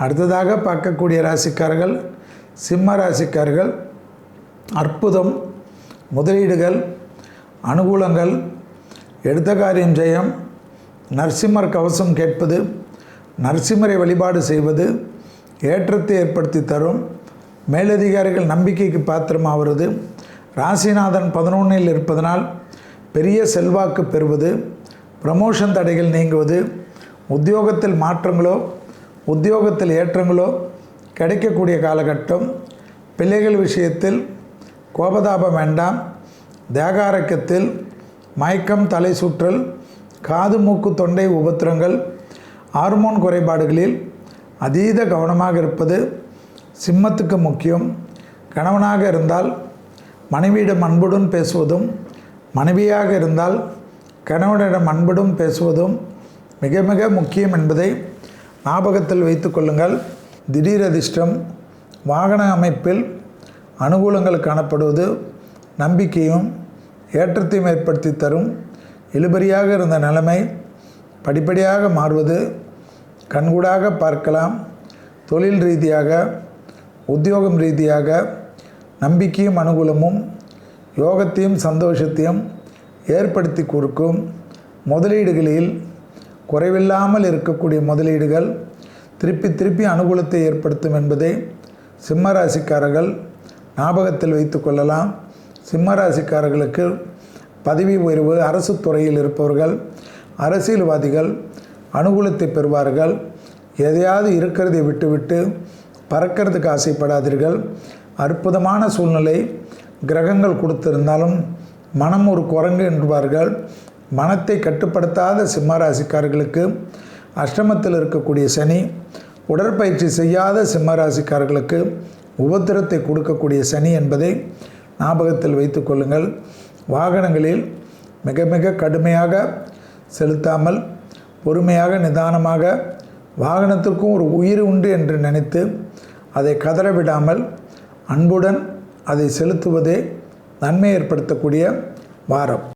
அடுத்ததாக பார்க்கக்கூடிய ராசிக்காரர்கள் சிம்ம ராசிக்காரர்கள். அற்புதம், முதலீடுகள், அனுகூலங்கள், எடுத்த காரியம் ஜெயம், நரசிம்மர் கவசம் கேட்பது, நரசிம்மரை வழிபாடு செய்வது ஏற்றத்தை ஏற்படுத்தி தரும். மேலதிகாரிகள் நம்பிக்கைக்கு பாத்திரமாகிறது. ராசிநாதன் 11இல் இருப்பதனால் பெரிய செல்வாக்கு பெறுவது, ப்ரமோஷன் தடைகள் நீங்குவது, உத்தியோகத்தில் மாற்றங்களோ உத்தியோகத்தில் ஏற்றங்களோ கிடைக்கக்கூடிய காலகட்டம். பிள்ளைகள் விஷயத்தில் கோபதாபம் வேண்டாம். தேக ஆரோக்கியத்தில் மயக்கம், தலை சுற்றல், காது மூக்கு தொண்டை உபத்திரங்கள், ஹார்மோன் குறைபாடுகளில் அதீத கவனமாக இருப்பது சிம்மத்துக்கு முக்கியம். கணவனாக இருந்தால் மனைவியிடம் அன்புடன் பேசுவதும், மனைவியாக இருந்தால் கணவனிடம் அன்புடன் பேசுவதும் மிக மிக முக்கியம் என்பதை ஞாபகத்தில் வைத்து கொள்ளுங்கள். திடீர் அதிர்ஷ்டம், வாகன அமைப்பில் அனுகூலங்கள் காணப்படுவது நம்பிக்கையும் ஏற்றத்தையும் ஏற்படுத்தி தரும். இழுபறியாக இருந்த நிலைமை படிப்படியாக மாறுவது கண்கூடாக பார்க்கலாம். தொழில் ரீதியாக, உத்தியோகம் ரீதியாக நம்பிக்கையும் அனுகூலமும் யோகத்தையும் சந்தோஷத்தையும் ஏற்படுத்தி கொடுக்கும். முதலீடுகளில் குறைவில்லாமல் இருக்கக்கூடிய முதலீடுகள் திருப்பி திருப்பி அனுகூலத்தை ஏற்படுத்தும் என்பதை சிம்மராசிக்காரர்கள் ஞாபகத்தில் வைத்து கொள்ளலாம். சிம்மராசிக்காரர்களுக்கு பதவி உயர்வு, அரசு துறையில் இருப்பவர்கள், அரசியல்வாதிகள் அனுகூலத்தை பெறுவார்கள். எதையாவது இருக்கிறதை விட்டுவிட்டு பறக்கிறதுக்கு ஆசைப்படாதீர்கள். அற்புதமான சூழ்நிலை கிரகங்கள் கொடுத்திருந்தாலும் மனம் ஒரு குரங்கு என்பார்கள். மனத்தை கட்டுப்படுத்தாத சிம்மராசிக்காரர்களுக்கு அஷ்டமத்தில் இருக்கக்கூடிய சனி, உடற்பயிற்சி செய்யாத சிம்மராசிக்காரர்களுக்கு உபத்திரத்தை கொடுக்கக்கூடிய சனி என்பதை ஞாபகத்தில் வைத்து கொள்ளுங்கள். வாகனங்களில் மிக மிக கடுமையாக செலுத்தாமல் பொறுமையாக நிதானமாக, வாகனத்திற்கும் ஒரு உயிர் உண்டு என்று நினைத்து அதை கதறவிடாமல் அன்புடன் அதை செலுத்துவதே நன்மை ஏற்படுத்தக்கூடிய வாரம்.